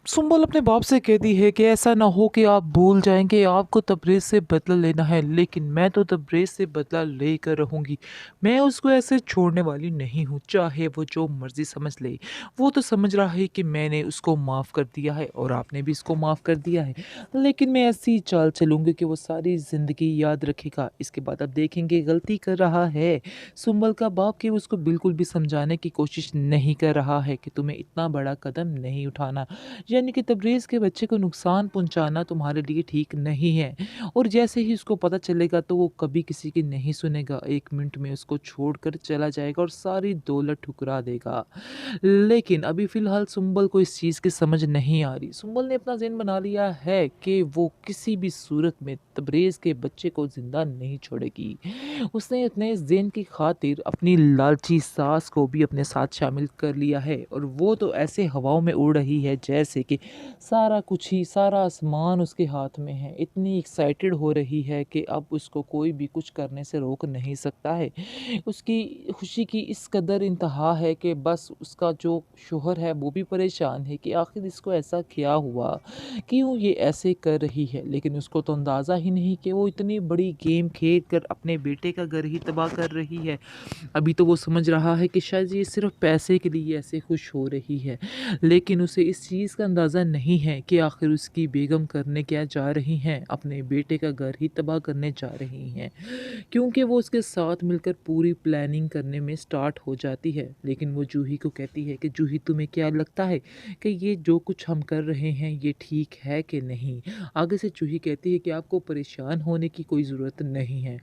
सुम्बल अपने बाप से कहती है कि ऐसा ना हो कि आप भूल जाएं कि आपको तबरेज़ से बदला लेना है, लेकिन मैं तो तबरेज़ से बदला लेकर रहूँगी। मैं उसको ऐसे छोड़ने वाली नहीं हूँ, चाहे वो जो मर्ज़ी समझ ले। वो तो समझ रहा है कि मैंने उसको माफ़ कर दिया है और आपने भी इसको माफ़ कर दिया है, लेकिन मैं ऐसी चाल चलूँगी कि वो सारी ज़िंदगी याद रखेगा। इसके बाद आप देखेंगे गलती कर रहा है सुम्बल का बाप, कि उसको बिल्कुल भी समझाने की कोशिश नहीं कर रहा है कि तुम्हें इतना बड़ा कदम नहीं उठाना। यानी कि तबरेज़ के बच्चे को नुकसान पहुँचाना तुम्हारे लिए ठीक नहीं है। और जैसे ही उसको पता चलेगा तो वो कभी किसी की नहीं सुनेगा, 1 मिनट में उसको छोड़कर चला जाएगा और सारी दौलत ठुकरा देगा। लेकिन अभी फ़िलहाल सुम्बल को इस चीज़ की समझ नहीं आ रही। सुम्बल ने अपना ज़हन बना लिया है कि वो किसी भी सूरत में तबरेज़ के बच्चे को ज़िंदा नहीं छोड़ेगी। उसने अपने ज़हन की खातिर अपनी लालची सास को भी अपने साथ शामिल कर लिया है और वो तो ऐसे हवाओं में उड़ रही है जैसे कि सारा कुछ ही सारा आसमान उसके हाथ में है। इतनी एक्साइटेड हो रही है कि अब उसको कोई भी कुछ करने से रोक नहीं सकता है। उसकी खुशी की इस कदर इंतहा है कि बस उसका जो शौहर है वो भी परेशान है कि आखिर इसको ऐसा क्या हुआ? क्यों ये ऐसे कर रही है? लेकिन उसको तो अंदाज़ा ही नहीं कि वो इतनी बड़ी गेम खेल कर अपने बेटे का घर ही तबाह कर रही है। अभी तो वो समझ रहा है कि शायद ये सिर्फ़ पैसे के लिए ऐसे खुश हो रही है, लेकिन उसे इस चीज़ का अंदाज़ा नहीं है कि आखिर उसकी बेगम करने क्या जा रही हैं, अपने बेटे का घर ही तबाह करने जा रही हैं। क्योंकि वो उसके साथ मिलकर पूरी प्लानिंग करने में स्टार्ट हो जाती है। लेकिन वो जूही को कहती है कि जूही, तुम्हें क्या लगता है कि ये जो कुछ हम कर रहे हैं ये ठीक है कि नहीं? आगे से जूही कहती है कि आपको परेशान होने की कोई ज़रूरत नहीं है।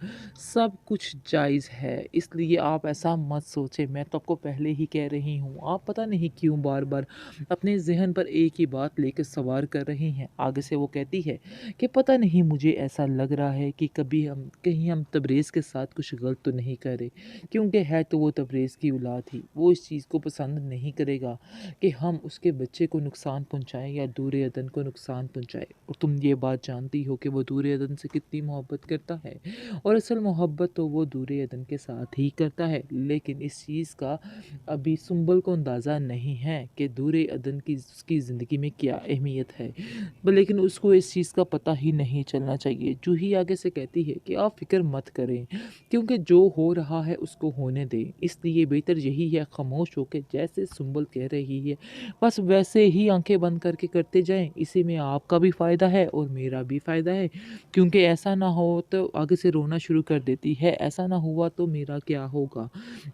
सब कुछ जायज़ है, इसलिए आप ऐसा मत सोचें। मैं तो आपको पहले ही कह रही हूँ, आप पता नहीं क्यों बार-बार अपने ज़हन पर एक ही बात लेकर सवार कर रही हैं। आगे से वो कहती है कि पता नहीं, मुझे ऐसा लग रहा है कि कहीं हम तबरेज़ के साथ कुछ गलत तो नहीं कर रहे, क्योंकि है तो वो तबरेज़ की औलाद ही। वो इस चीज़ को पसंद नहीं करेगा कि हम उसके बच्चे को नुकसान पहुँचाएँ या दूर अदन को नुकसान पहुँचाएँ। और तुम ये बात जानती हो कि वो दूर अदन से कितनी मोहब्बत करता है, और असल मोहब्बत तो वो दूर अदन के साथ ही करता है। लेकिन इस चीज़ का अभी सुम्बल को अंदाज़ा नहीं है कि दूर अदन की उसकी ज़िंदगी में क्या अहमियत है। लेकिन उसको इस चीज़ का पता ही नहीं चलना चाहिए। जूही आगे से कहती है कि आप फ़िक्र मत करें, क्योंकि जो हो रहा है उसको होने दें। इसलिए बेहतर यही है खामोश होके जैसे सुम्बल कह रही है बस वैसे ही आँखें बंद करके करते जाएँ। इसी में आपका भी फ़ायदा है और मेरा भी फ़ायदा है, क्योंकि ऐसा ना हो तो आगे से रोना शुरू कर देती है, ऐसा ना हुआ तो मेरा क्या होगा?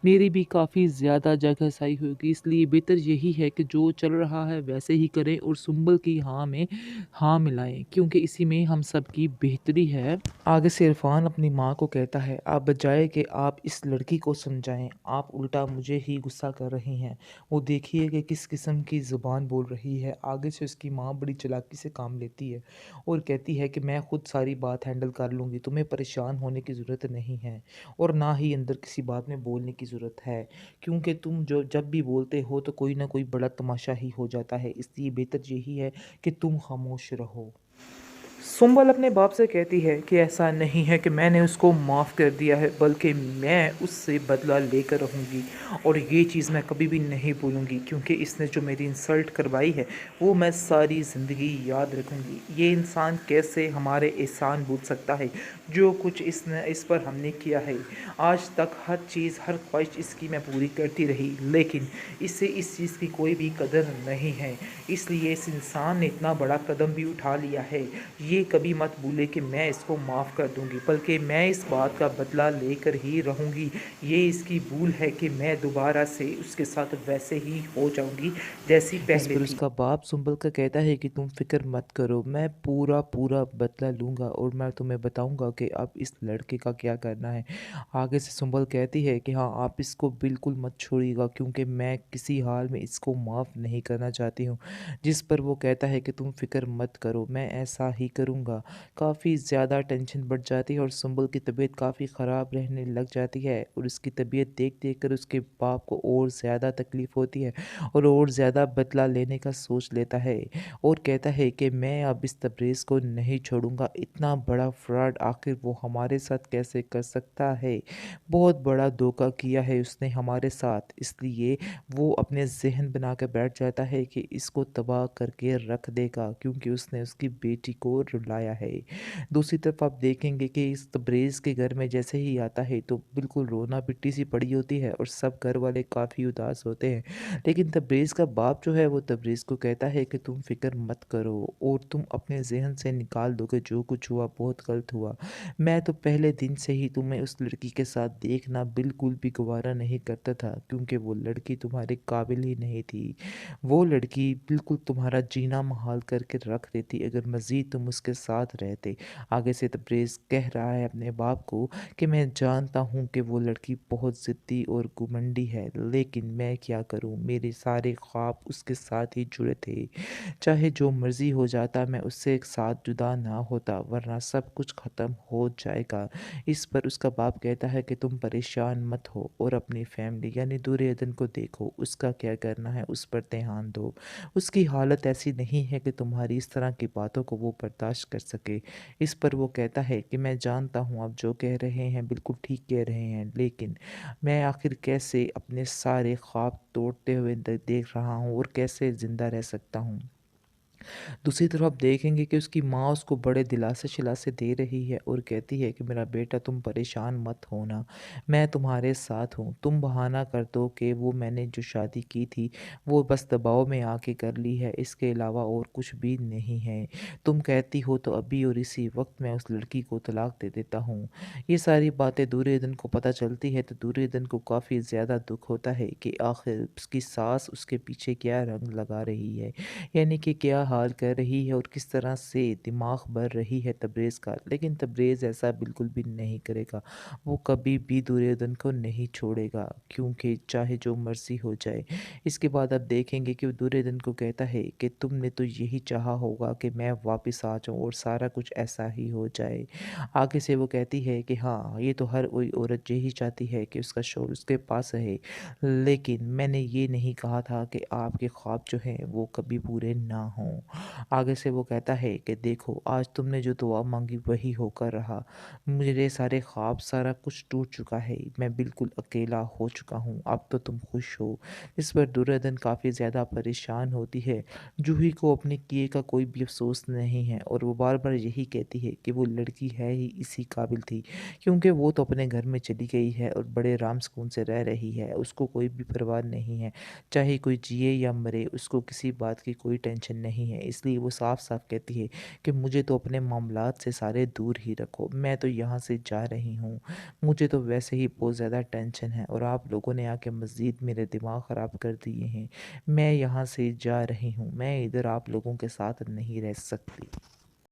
मेरी भी काफ़ी ज़्यादा जगह सही होगी। इसलिए बेहतर यही है कि जो चल रहा है वैसे ही करें और सुम्बल की हाँ में हाँ मिलाएँ, क्योंकि इसी में हम सबकी बेहतरी है। आगे से इरफ़ान अपनी माँ को कहता है, आप बजाए कि आप इस लड़की को समझाएँ, आप उल्टा मुझे ही गुस्सा कर रही हैं। वो देखिए कि किस किस्म की ज़ुबान बोल रही है। आगे से उसकी माँ बड़ी चालाकी से काम लेती है और कहती है कि मैं खुद सारी बात हैंडल कर लूँगी, तुम्हें परेशान होने की ज़रूरत नहीं है और ना ही अंदर किसी बात में बोलने की ज़रूरत है, क्योंकि तुम जो जब भी बोलते हो तो कोई ना कोई बड़ा तमाशा ही हो जाता है। इसलिए बेहतर यही है कि तुम खामोश रहो। सुम्बल अपने बाप से कहती है कि ऐसा नहीं है कि मैंने उसको माफ़ कर दिया है, बल्कि मैं उससे बदला लेकर रहूँगी और ये चीज़ मैं कभी भी नहीं भूलूँगी, क्योंकि इसने जो मेरी इंसल्ट करवाई है वो मैं सारी ज़िंदगी याद रखूँगी। ये इंसान कैसे हमारे एहसान भूल सकता है, जो कुछ इसने इस पर हमने किया है। आज तक हर चीज़ हर ख्वाहिश इसकी मैं पूरी करती रही, लेकिन इससे इस चीज़ की कोई भी कदर नहीं है। इसलिए इस इंसान ने इतना बड़ा कदम भी उठा लिया है। ये कभी मत भूले कि मैं इसको माफ़ कर दूँगी, बल्कि मैं इस बात का बदला लेकर ही रहूँगी। ये इसकी भूल है कि मैं दोबारा से उसके साथ वैसे ही हो जाऊँगी जैसी इस पहले पर थी। उसका बाप सुम्बल का कहता है कि तुम फ़िक्र मत करो, मैं पूरा बदला लूँगा और मैं तुम्हें बताऊँगा कि अब इस लड़के का क्या करना है। आगे से सुम्बल कहती है कि हाँ, आप इसको बिल्कुल मत छोड़िएगा, क्योंकि मैं किसी हाल में इसको माफ़ नहीं करना चाहती हूँ। जिस पर वो कहता है कि तुम फ़िक्र मत करो, मैं ऐसा ही کروں گا۔ کافی زیادہ ٹینشن بڑھ جاتی ہے اور سنبل کی طبیعت کافی خراب رہنے لگ جاتی ہے اور اس کی طبیعت دیکھ دیکھ کر اس کے باپ کو اور زیادہ تکلیف ہوتی ہے اور زیادہ بدلہ لینے کا سوچ لیتا ہے اور کہتا ہے کہ میں اب اس تبریز کو نہیں چھوڑوں گا۔ اتنا بڑا فراڈ آخر وہ ہمارے ساتھ کیسے کر سکتا ہے؟ بہت بڑا دھوکہ کیا ہے اس نے ہمارے ساتھ، اس لیے وہ اپنے ذہن بنا کے بیٹھ جاتا ہے کہ اس کو تباہ کر کے رکھ دے گا کیونکہ اس نے اس کی بیٹی کو رلایا ہے۔ دوسری طرف آپ دیکھیں گے کہ اس تبریز کے گھر میں جیسے ہی آتا ہے تو بالکل رونا پٹی سی پڑی ہوتی ہے اور سب گھر والے کافی اداس ہوتے ہیں، لیکن تبریز کا باپ جو ہے وہ تبریز کو کہتا ہے کہ تم فکر مت کرو اور تم اپنے ذہن سے نکال دو کہ جو کچھ ہوا بہت غلط ہوا۔ میں تو پہلے دن سے ہی تمہیں اس لڑکی کے ساتھ دیکھنا بالکل بھی گوارا نہیں کرتا تھا کیونکہ وہ لڑکی تمہارے قابل ہی نہیں تھی۔ وہ لڑکی بالکل تمہارا جینا محال کر کے رکھ دیتی اگر مزید تم اس کے ساتھ رہتے۔ آگے سے تبریز کہہ رہا ہے اپنے باپ کو کہ میں جانتا ہوں کہ وہ لڑکی بہت ضدی اور گھمنڈی ہے، لیکن میں کیا کروں، میرے سارے خواب اس کے ساتھ ہی جڑے تھے۔ چاہے جو مرضی ہو جاتا میں اس سے ایک ساتھ جدا نہ ہوتا ورنہ سب کچھ ختم ہو جائے گا۔ اس پر اس کا باپ کہتا ہے کہ تم پریشان مت ہو اور اپنی فیملی یعنی دور کو دیکھو، اس کا کیا کرنا ہے اس پر دھیان دو۔ اس کی حالت ایسی نہیں ہے کہ تمہاری اس طرح کی باتوں کو وہ برداشت کر سکے۔ اس پر وہ کہتا ہے کہ میں جانتا ہوں آپ جو کہہ رہے ہیں بالکل ٹھیک کہہ رہے ہیں، لیکن میں آخر کیسے اپنے سارے خواب توڑتے ہوئے دیکھ رہا ہوں اور کیسے زندہ رہ سکتا ہوں۔ دوسری طرف آپ دیکھیں گے کہ اس کی ماں اس کو بڑے دلاسے شلاسے دے رہی ہے اور کہتی ہے کہ میرا بیٹا تم پریشان مت ہونا، میں تمہارے ساتھ ہوں۔ تم بہانہ کر دو کہ وہ میں نے جو شادی کی تھی وہ بس دباؤ میں آ کے کر لی ہے، اس کے علاوہ اور کچھ بھی نہیں ہے۔ تم کہتی ہو تو ابھی اور اسی وقت میں اس لڑکی کو طلاق دے دیتا ہوں۔ یہ ساری باتیں دورے کو پتہ چلتی ہے تو دورے کو کافی زیادہ دکھ ہوتا ہے کہ آخر اس کی ساس اس کے پیچھے کیا رنگ لگا رہی ہے، یعنی کہ کیا حال کر رہی ہے اور کس طرح سے دماغ بھر رہی ہے تبریز کا۔ لیکن تبریز ایسا بالکل بھی نہیں کرے گا، وہ کبھی بھی دریودن کو نہیں چھوڑے گا کیونکہ چاہے جو مرضی ہو جائے۔ اس کے بعد آپ دیکھیں گے کہ وہ دریودن کو کہتا ہے کہ تم نے تو یہی چاہا ہوگا کہ میں واپس آ جاؤں اور سارا کچھ ایسا ہی ہو جائے۔ آگے سے وہ کہتی ہے کہ ہاں یہ تو ہر کوئی عورت یہی چاہتی ہے کہ اس کا شوہر اس کے پاس رہے، لیکن میں نے یہ نہیں کہا تھا کہ آپ کے خواب جو ہیں وہ کبھی پورے نہ ہوں۔ آگے سے وہ کہتا ہے کہ دیکھو آج تم نے جو دعا مانگی وہی ہو کر رہا، میرے سارے خواب سارا کچھ ٹوٹ چکا ہے، میں بالکل اکیلا ہو چکا ہوں، اب تو تم خوش ہو۔ اس پر دردن کافی زیادہ پریشان ہوتی ہے۔ جوہی کو اپنے کیے کا کوئی بھی افسوس نہیں ہے اور وہ بار بار یہی کہتی ہے کہ وہ لڑکی ہے ہی اسی قابل تھی کیونکہ وہ تو اپنے گھر میں چلی گئی ہے اور بڑے رام سکون سے رہ رہی ہے، اس کو کوئی بھی پرواہ نہیں ہے، چاہے کوئی جیے یا مرے اس کو کسی بات کی کوئی ٹینشن نہیں ہے۔ اس لیے وہ صاف صاف کہتی ہے کہ مجھے تو اپنے معاملات سے سارے دور ہی رکھو، میں تو یہاں سے جا رہی ہوں، مجھے تو ویسے ہی بہت زیادہ ٹینشن ہے اور آپ لوگوں نے آ کے مزید میرے دماغ خراب کر دیے ہیں، میں یہاں سے جا رہی ہوں، میں ادھر آپ لوگوں کے ساتھ نہیں رہ سکتی۔